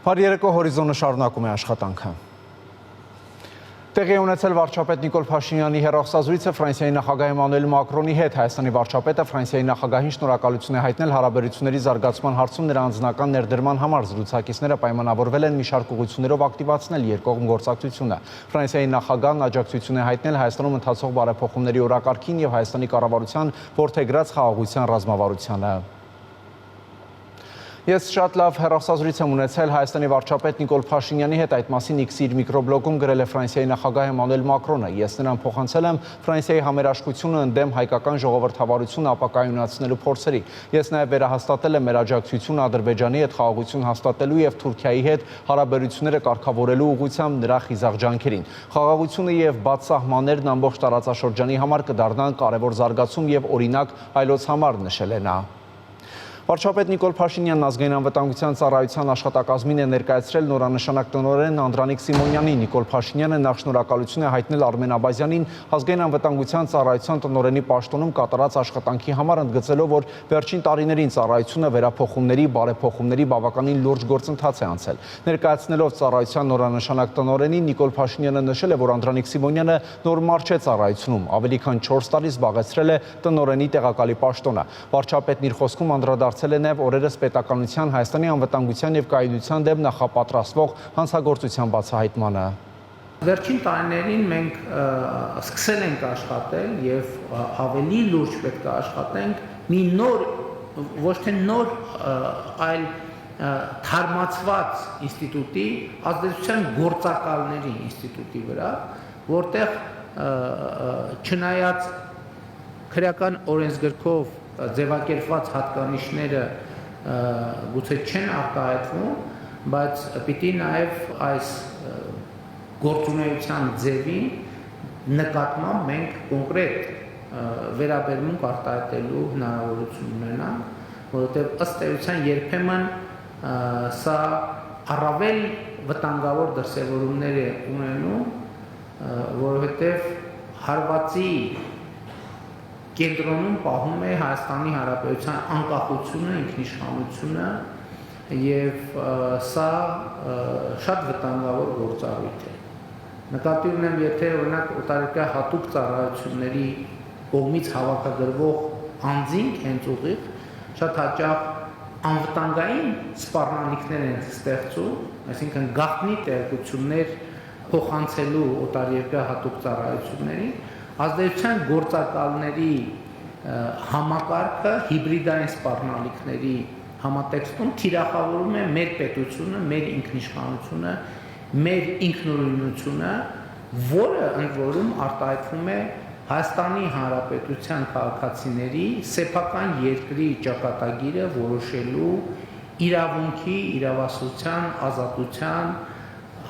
Բարերեկո հորիզոնը շարունակում է աշխատանքը։ Տեղի ունեցել վարչապետ Նիկոլ Փաշինյանի հեռախոսազրույցը Ֆրանսիայի նախագահ Էմանուել Մակրոնի հետ։ Հայաստանի վարչապետը Ֆրանսիայի նախագահին շնորհակալություն է հայտնել հարաբերությունների զարգացման հարցում նրա անձնական ներդրման համար։ Զրուցակիցները պայմանավորվել են մի շարք ուղղություններով ակտիվացնել երկկողմ գործակցությունը։ Ֆրանսիայի նախագահն աջակցություն է հայտնել Հայաստանում ընթացող բարեփոխումների օրակարգին եւ Հայաստանի կառավարության որդեգրած խաղաղության ռազմավարությանը։ Ես շատ լավ հեռախոսազրույց եմ ունեցել Հայաստանի վարչապետ Նիկոլ Փաշինյանի հետ, այդ մասին X-ի իր միկրոբլոգում գրել է Ֆրանսիայի նախագահ Էմանուել Մակրոնը։ Ես նրան փոխանցել եմ Ֆրանսիայի համերաշխությունը ընդդեմ հայկական ժողովրդավարությունը ապակայունացնելու փորձերի։ Ես նաև վերահաստատել եմ մեր աջակցությունը Ադրբեջանի հետ խաղաղություն հաստատելու եւ Թուրքիայի հետ հարաբերությունները կարգավորելու ուղղությամբ նրա խիզախ ջանքերին։ Խաղաղությունը եւ բաց սահմաններն ամբողջ տարածաշրջանի համար կդառնան կարևոր զարգացում եւ օրինակ այլոց համար, նշել է նա։ Վարչապետ Նիկոլ Փաշինյանն ազգային անվտանգության ծառայության աշխատակազմին է ներկայացրել նորանշանակ տնօրեն Անդրանիկ Սիմոնյանին։ Նիկոլ Փաշինյանը նախ շնորհակալություն է հայտնել Արմեն Աբազյանին ազգային անվտանգության ծառայության տնօրենի պաշտոնում կատարած աշխատանքի համար, ընդգծելով, որ վերջին տարիներին ծառայությունը վերափոխումների, բարեփոխումների բավականին լուրջ գործընթաց է անցել։ Ներկայացնելով ծառայության նորանշանակ տնօրենին, Նիկոլ Փաշինյանը նշել է, որ Անդրանիկ Սիմոնյանը նորմալ չէ ծառայությունում, ավելի քան 4 տարի զբաղեցրել է տնօրենի տեղակալի պաշտոնը։ Վարչապետն իր խոսքում անդրադարձել է նաև օրերս պետականության, Հայաստանի անվտանգության եւ կայունության դեմ նախապատրաստվող հանցագործության բացահայտմանը։ Վերջին տարիներին մենք սկսել ենք աշխատել եւ ավելի լուրջ պետք է աշխատենք մի նոր, ոչ թե նոր, այլ թարմացված ինստիտուտի, ազդեցության գործակալների ինստիտուտի վրա, որտեղ չնայած քրեական օրենսգրքով ձևակերպված հատկանիշները գուցե չեն արտահայտվում, բայց պիտի նաև այս գործունեության ձևի նկատմամբ մենք կոնկրետ վերաբերմունք արտահայտելու հնարավորություն ունենանք, որովհետև ըստ էության երբեմն սա առավել վտանգավոր դրսևորումներ է ունենում, որովհետև հարվածի կենտրոնում պահում է Հայաստանի Հանրապետության անկախությունը, ինքնիշխանությունը եւ սա շատ վտանգավոր գործառույթ է։ Նկատի ունեմ, եթե օրինակ օտարերկրյա հատուկ ծառայությունների կողմից հավաքագրվող անձինք հենց ուղիղ շատ հաճախ անվտանգային սպառնալիքներ են ստեղծում, այսինքն գաղտնի տեղեկություններ փոխանցելու օտարերկրյա հատուկ ծառայություններին, ազդեցության գործակալների համակարգը հիբրիդային սպառնալիքների համատեքստում թիրախավորում է մեր պետությունը, մեր ինքնիշխանությունը, մեր ինքնուրույնությունը, որը ընդ որում արտահայտվում է Հայաստանի Հանրապետության քաղաքացիների սեփական երկրի ճակատագիրը որոշելու իրավունքի, իրավասության, ազատության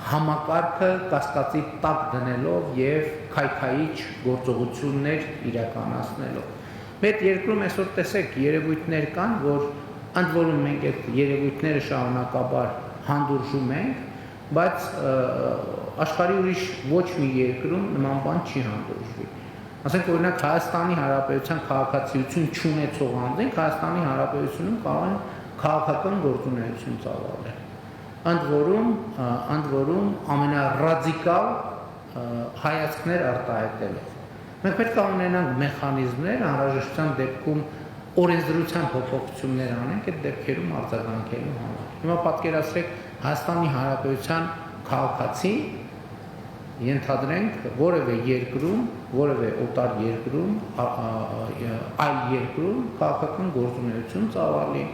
համակարգը կասկածի տակ դնելով եւ քայքայիչ գործողություններ իրականացնելով։ Մեր երկրում այսօր տեսեք երևույթներ կան, որ ընդ որում մենք այդ երևույթները շարունակաբար հանդուրժում ենք, բայց աշխարհի ուրիշ ոչ մի երկրում նման բան չի հանդուրժվի։ Ասենք օրինակ Հայաստանի Հանրապետության քաղաքացիություն չունեցող անձինք Հայաստանի Հանրապետությունում կարող են քաղաքական գործունեություն ծավալել։ Ընդ որում ամենառադիկալ հայացքներ արտահայտելով։ Մենք պետք է ունենանք մեխանիզմներ, անհրաժեշտության դեպքում օրենսդրության փոփոխություններ անենք այդ դեպքերում արձագանքելու համար։ Հիմա պատկերացրեք Հայաստանի Հանրապետության քաղաքացի ենթադրենք որևէ երկրում, որևէ օտար երկրում, այլ երկրում քաղաքական գործունեություն ծավալի,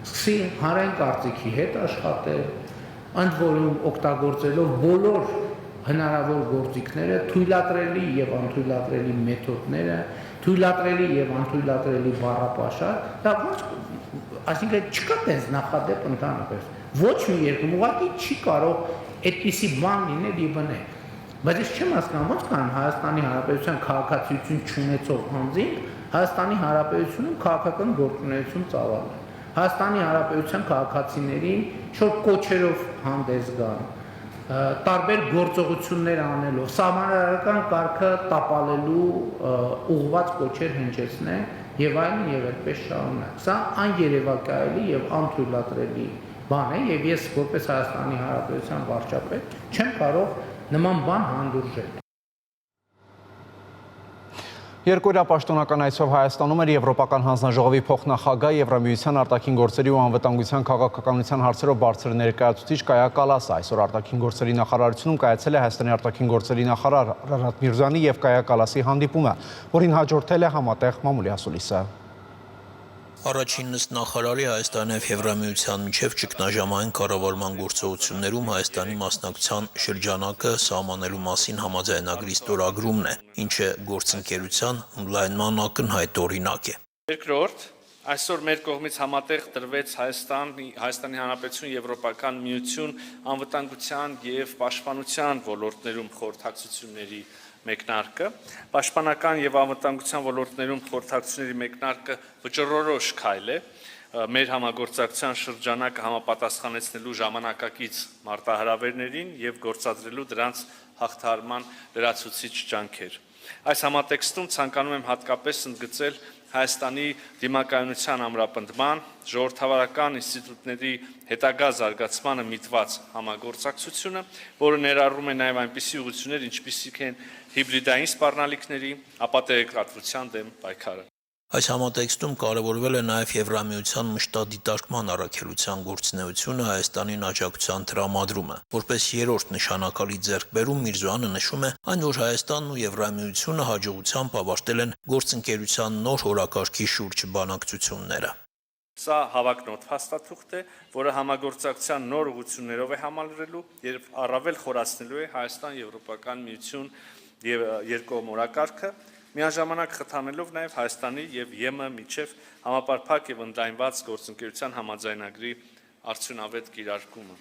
սկսի հանրային կարծիքի հետ աշխատել, ընդ որում օգտագործելով բոլոր հնարավոր գործիքները, թույլատրելի եւ անթույլատրելի մեթոդները, թույլատրելի եւ անթույլատրելի բառապաշար, դա ոչ, այսինքն չկա տես նախադեպ ընդհանրապես։ Ոչ մի երկրում ուղղակի չի կարող այդպիսի բան լինել եւ բնել։ Բայց ես չեմ հասկանում, ո՞նց կան Հայաստանի Հանրապետության քաղաքացիություն չունեցող անձինք Հայաստանի Հանրապետությունում քաղաքական գործունեություն ծավալել։ Հայաստանի Հանրապետության քաղաքացիներին շոր կոչերով հանդես գան, տարբեր գործողություններ անելով, սահմանադրական կարգը տապալելու ուղղված կոչեր հնչեցնեն եւ այլն եւ այդպես շարունակ։ Սա աներևակայելի եւ անթույլատրելի բան է եւ ես որպես Հայաստանի Հանրապետության վարչապետ չեմ կարող նման բան հանդուրժել։ Երկօրյա պաշտոնական այցով Հայաստանում էր Եվրոպական հանձնաժողովի փոխնախագահ Եվրամիության արտաքին գործերի ու անվտանգության քաղաքականության հարցերով բարձր ներկայացուցիչ Կայա Կալասը։ Այսօր արտաքին գործերի նախարարությունում կայացել է Հայաստանի արտաքին գործերի նախարար Արարատ Միրզյանի եւ Կայա Կալասի հանդիպումը, որին հաջորդել է համատեղ մամուլի ասուլիսը։ Առաջին նստնախարարի Հայաստանի և Եվրամիության միջև ճգնաժամային կառավարման գործողություններում Հայաստանի մասնակցության շրջանակը սահմանելու մասին համաձայնագրի ստորագրումն է, ինչը գործընկերության ընդլայնման ակնհայտ օրինակ է։ Երկրորդ, այսօր մեր կողմից համատեղ տրվեց Հայաստանի Հանրապետություն Եվրոպական միություն անվտանգության և պաշտպանության ոլորտներում խորհրդակցությունների մեկնարկը, պաշտպանական և անվտանգության ոլորտներում խորհրդակցությունների մեկնարկը վճռորոշ քայլ է մեր համագործակցության շրջանակը համապատասխանեցնելու ժամանակակից մարտահրավերներին և գործադրելու դրանց հաղթահարման լրացուցիչ ջանքեր։ Այս համատեքստում ցանկանում եմ հատկապես ընդգծել Հայաստանի դիմակայունության ամրապնդման, ժողովրդավարական ինստիտուտների հետագա զարգացմանը միտված համագործակցությունը, որը ներառում է նաև այնպիսի ուղղություններ, ինչպիսիք են հիբրիդային սպառնալիքների, ապատեգրատվության դեմ պայքարը։ Այս համատեքստում կարևորվել է նաև Եվրամիության մշտադիտարկման առաքելության գործունեությունը Հայաստանին աջակցության տրամադրումը։ Որպես երրորդ նշանակալի ձեռքբերում Միրզոյանը նշում է այն, որ Հայաստանն ու Եվրամիությունը հաջողությամբ ավարտել են գործընկերության նոր օրակարգի շուրջ բանակցությունները։ Սա հավակնոտ փաստաթուղթ է, որը համագործակցության նոր ուղղություններով է համալրելու եւ առավել խորացնելու է Հայաստան-Եվրոպական միություն եւ երկկողմ օրակարգը, միաժամանակ խթանելով նաև Հայաստանի և ԵՄ միջև համապարփակ և ընդլայնված գործընկերության համաձայնագրի արդյունավետ կիրարկումը։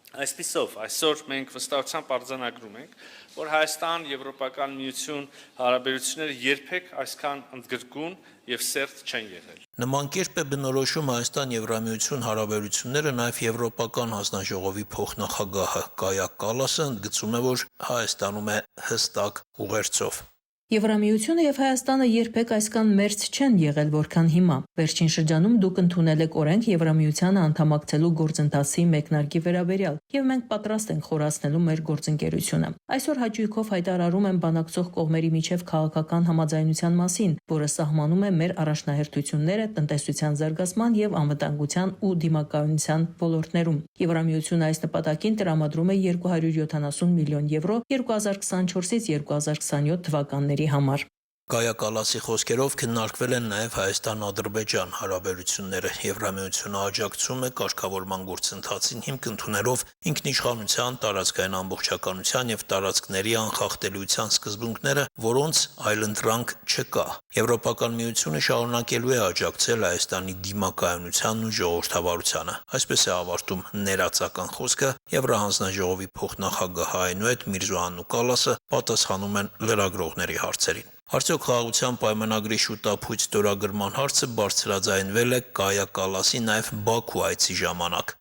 Այսպիսով, այսօր մենք վստահությամբ արձանագրում ենք, որ Հայաստան-Եվրոպական միություն հարաբերությունները երբեք այսքան ընդգրկուն և սերտ չեն եղել։ Նման կերպ է բնորոշում Հայաստան-Եվրամիություն հարաբերությունները նաև Եվրոպական հանձնաժողովի փոխնախագահը Կայա Կալասը ընդգծում է, որ Հայաստանում է հստակ ուղերձով։ Եվրամիությունը եւ Հայաստանը երբեք այսքան մերձ չեն եղել, որքան հիմա։ Վերջին շրջանում դուք ընդունել եք օրենք Եվրամիությանը անդամակցելու գործընթացի մեկնարկի վերաբերյալ, եւ մենք պատրաստ ենք խորացնելու մեր գործընկերությունը։ Այսօր հաճույքով հայտարարում եմ բանակցող կողմերի միջև քաղաքական համաձայնության մասին, որը սահմանում է մեր առաջնահերթությունները տնտեսության զարգացման եւ անվտանգության ու դիմակայունության ոլորտներում։ Եվրամիությունը այս նպատակին տրամադրում է 270 միլիոն եվրո 2024-ից 2027 թվականների համար։ Կայա Կալասի խոսքերով քննարկվել են նաև Հայաստան-Ադրբեջան հարաբերությունները։ Եվրամիությունը աջակցում է կարգավորման գործընթացին հիմք ընդունելով ինքնիշխանության, տարածքային ամբողջականության եւ տարածքների անխախտելիության սկզբունքները, որոնց այլընտրանք չկա։ Եվրոպական միությունը շարունակելու է աջակցել Հայաստանի դիմակայունությանն ու ժողովրդավարությանը։ Այսպես է ավարտում ներածական խոսքը Եվրահանձնաժողովի փոխնախագահ այնուհետ Միրզոյանն ու Կալասը պատասխանում են լրագրողների հարցերին։ Արդյոք խաղաղության պայմանագրի շուտապույտ ստորագրման հարցը բարձրաձայնվել է Կայա Կալասի նաև Բաքու այցի ժամանակ։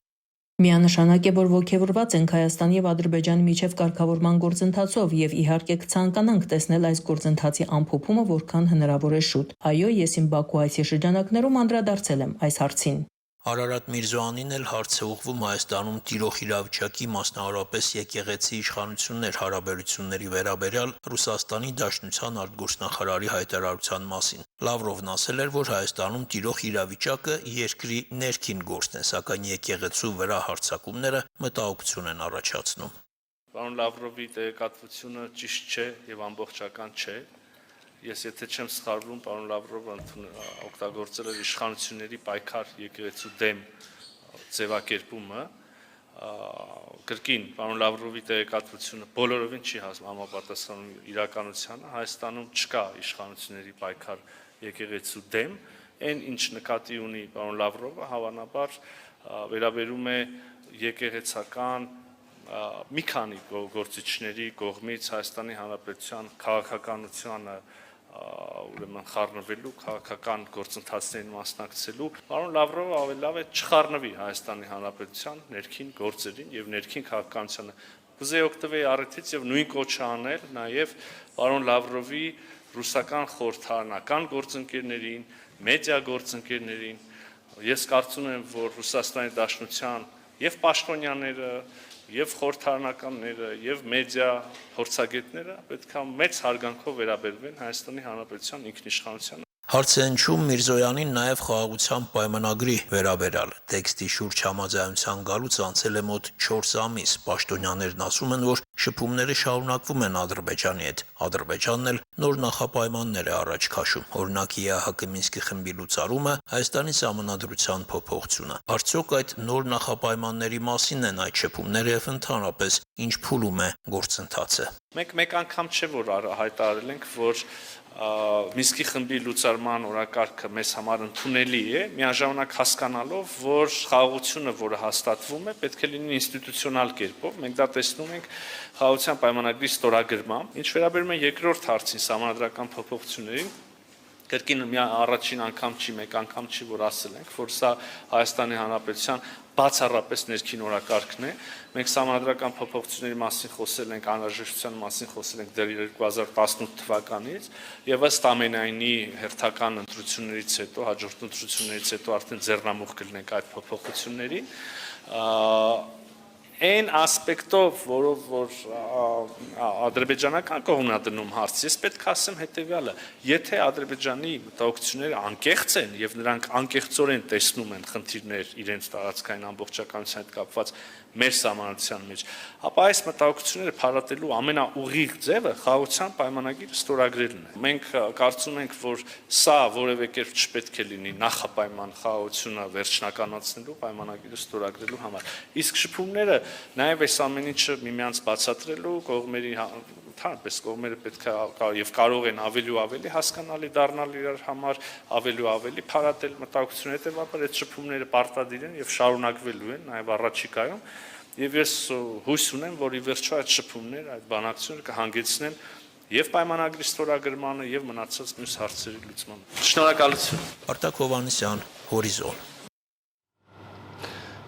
Միանշանակ է, որ ողջևորված ենք Հայաստանի եւ Ադրբեջանի միջև կարգավորման գործընթացով եւ իհարկե կցանկանանք տեսնել այս գործընթացի ամփոփումը որքան հնարավոր է շուտ։ Այո, ես իմ Բաքու այցի շրջանակներում անդրադարձել եմ այս հարցին։ Արարատ Միրզոյանին էլ հարց է ուղղվում Հայաստանում տիրող իրավիճակի, մասնավորապես եկեղեցի իշխանություններ հարաբերությունների վերաբերյալ Ռուսաստանի Դաշնության արտգործնախարարի հայտարարության մասին։ Լավրովն ասել էր, որ Հայաստանում տիրող իրավիճակը երկրի ներքին գործն է, սակայն եկեղեցու վրա հարձակումները մտահոգություն են առաջացնում։ Պարոն Լավրովի տեղեկատվությունը ճիշտ չէ եւ ամբողջական չէ։ Ես եթե չեմ սխալվում, պարոն Լավրովը օգտագործել էր իշխանությունների պայքար եկեղեցու դեմ ձևակերպումը, կրկին պարոն Լավրովի տեղեկատվությունը բոլորովին չի համապատասխանում իրականությանը, Հայաստանում չկա իշխանությունների պայքար եկեղեցու դեմ, այն ինչ նկատի ունի պարոն Լավրովը, հավանաբար վերաբերում է եկեղեցական մի քանի գործիչների կողմից Հայաստանի Հանրապետության քաղաքականությանը ուրեմն խառնվելու, քաղաքական գործընթացներին մասնակցելու, պարոն Լավրովը ավելի լավ է չխառնվի Հայաստանի Հանրապետության ներքին գործերին եւ ներքին քաղաքականությանը։ Կուզեի օգտվել առիթից եւ նույն կոչը անել նաեւ պարոն Լավրովի ռուսական խորհրդարանական գործընկերներին, մեդիա գործընկերներին, Ես կարծում եմ, որ Ռուսաստանի Դաշնության եւ պաշտոնյաները, եւ խորհրդարանականները, եւ մեդիա փորձագետները պետք է մեծ հարգանքով վերաբերվեն Հայաստանի Հանրապետության ինքնիշխանությանը։ Հարց է հնչում Միրզոյանին նաև խաղաղության պայմանագրի վերաբերյալ։ Տեքստի շուրջ համաձայնության գալուց անցել է մոտ 4 ամիս։ Պաշտոնյաներն ասում են, որ շփումները շարունակվում են Ադրբեջանի հետ։ Ադրբեջանն էլ նոր նախապայմաններ է առաջ քաշում։ Օրինակ ԵԱՀԿ Մինսկի խմբի լուծարումը, Հայաստանի սահմանադրության փոփոխությունը։ Արդյոք այդ նոր նախապայմանների մասին են այդ շփումները եւ ընդհանրապես ինչ փուլում է գործընթացը։ Մեկ անգամ չէ որ հայտարարել ենք, որ Մինսկի խմբի լուծարման օրակարգը մեզ համար ընդունելի է, միաժամանակ հասկանալով, որ խաղաղությունը, որը հաստատվում է, պետք է լինի ինստիտուցիոնալ կերպով։ Մենք դա տեսնում ենք խաղաղության պայմանագրի ստորագրմամբ։ Ինչ վերաբերում է երկրորդ հարցին, սահմանադրական փոփոխություններին, կրկին առաջին անգամ չի, մեկ անգամ չի, որ ասել ենք, որ սա Հայաստանի Հանրապետության բացառապես ներքին օրակարգն է։ Մենք սահմանադրական փոփոխությունների մասին խոսել ենք, անհրաժեշտության մասին խոսել ենք դեռ 2018 թվականից, եւ ըստ ամենայնի հերթական ընտրություններից հետո, հաջորդ ընտրություններից հետո արդեն ձեռնամուխ կլինենք այդ փոփոխություններին։ Այն ասպեկտով, որով որ ադրբեջանական կողմն է դնում հարց, ես պետք է ասեմ հետեւյալը. եթե Ադրբեջանի մտահոգությունները անկեղծ են եւ նրանք անկեղծորեն տեսնում են խնդիրներ իրենց տարածքային ամբողջականության հետ կապված մեր սահմանադրության մեջ, ապա այս մտահոգությունները փարատելու ամենաուղիղ ձևը խաղաղության պայմանագիրը ստորագրելն է։ Մենք կարծում ենք, որ սա որևէ կերպ չպետք է լինի նախապայման խաղաղությունը վերջնականացնելու պայմանագիրը ստորագրելու համար։ Իսկ շփումները նաև այս ամեն ինչը միմյանց բացատրելու կողմերի ընդհանրապես կողմերը պետք է եւ կարող են ավելի ու ավելի հասկանալի դառնալ իրար համար, ավելի ու ավելի փարատել մտահոգություն, հետեւաբար այդ շփումները պարտադիր են եւ շարունակվելու են նաեւ առաջիկայում եւ ես հույս ունեմ, որ ի վերջո այդ շփումները, այդ բանակցությունները կհանգեցնեն եւ պայմանագրի ստորագրմանը եւ մնացած մյուս հարցերի լուծմանը։ Շնորհակալություն։ Արտակ Հովհաննիսյան, Հորիզոն։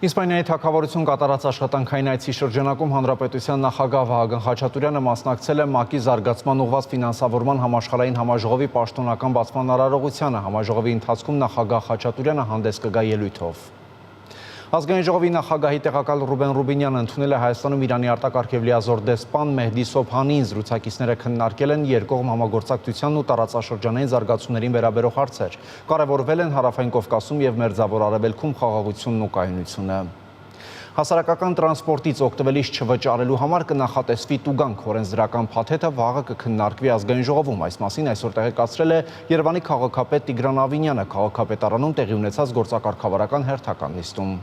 Իսպանիայի թագավորություն կատարած աշխատանքային այցի շրջանակում Հանրապետության նախագահ Վահագն Խաչատուրյանը մասնակցել է ՄԱԿ-ի զարգացման ուղղված ֆինանսավորման համաշխարհային համաժողովի պաշտոնական բացման արարողությանը։ Համաժողովի ընթացքում նախագահ Խաչատուրյանը հանդես կգա ելույթով։ Ազգային ժողովի նախագահի տեղակալ Ռուբեն Ռուբինյանը ընդունել է Հայաստանում Իրանի արտակարգ եւ լիազոր դեսպան Մեհդի Սոբհանին։ Զրուցակիցները քննարկել են երկկողմ համագործակցությանն ու տարածաշրջանային զարգացումներին վերաբերող հարցեր։ Կարևորվել են Հարավային Կովկասում եւ Մերձավոր Արևելքում խաղաղությունն ու կայունությունը։ Հասարակական տրանսպորտից օգտվելիս չվճարելու համար կնախատեսվի տուգանք։ Օրենսդրական փաթեթը վաղը կքննարկվի Ազգային ժողովում։ Այս մասին այսօր տեղեկացրել է Երևանի քաղաքապետ Տիգրան Ավինյանը քաղաքապետարանում տեղի ունեցած գործակարգավարական հերթական նիստում։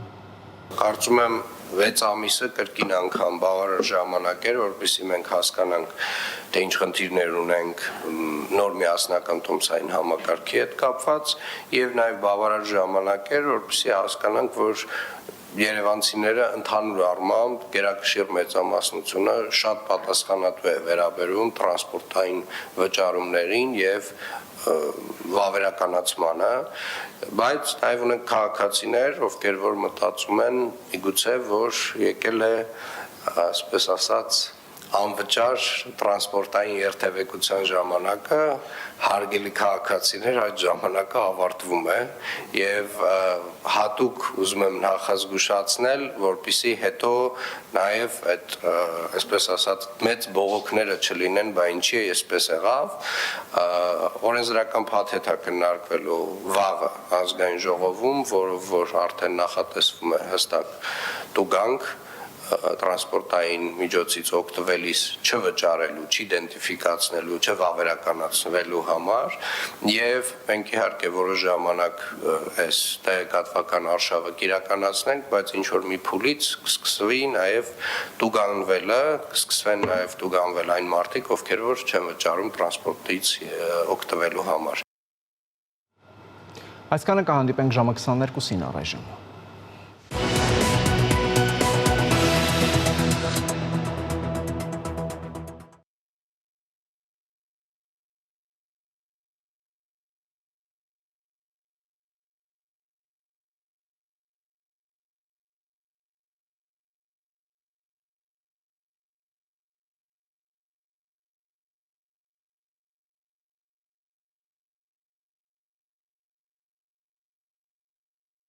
Կարծում եմ 6 ամիսը կրկին անգամ բավարար ժամանակ էր, որպեսզի մենք հասկանանք, թե ինչ խնդիրներ ունենք նոր միասնական տոմսային համակարգի հետ կապված, եւ նաեւ բավարար ժամանակ էր, որպեսզի հասկանանք, որ երևանցիները ընդհանուր առմամբ գերակշիռ մեծամասնությունը շատ պատասխանատու է վերաբերում տրանսպորտային վճարումներին եւ վավերականացմանը, բայց նաև ունենք քաղաքացիներ, ովքեր որ մտածում են միգուցե որ եկել է, այսպես ասած, անվճար տրանսպորտային երթևեկության ժամանակը, հարգելի քաղաքացիներ, այդ ժամանակը ավարտվում է եւ հատուկ ուզում եմ նախազգուշացնել, որպեսզի հետո նաեւ այդ այսպես ասած մեծ բողոքները չլինեն, բա ինչի է այսպես եղավ, օրենսդրական փաթեթ է քննարկվելու վաղը ազգային ժողովում, որով որ արդեն նախատեսվում է հստակ տուգանք տրանսպորտային միջոցից օգտվելիս չվճարելու, չիդենտիֆիկացնելու, չվավերականացնելու համար եւ մենք իհարկե որոշ ժամանակ այս տեղեկատվական արշավը կիրականացնենք, բայց ինչ որ մի փուլից կսկսվի նաեւ տուգանվելը, կսկսվեն նաեւ տուգանվել այն մարդիկ, ովքեր որ չեն վճարում տրանսպորտից օգտվելու համար։ Այսքանը կհանդիպենք ժամը 22-ին առայժմ։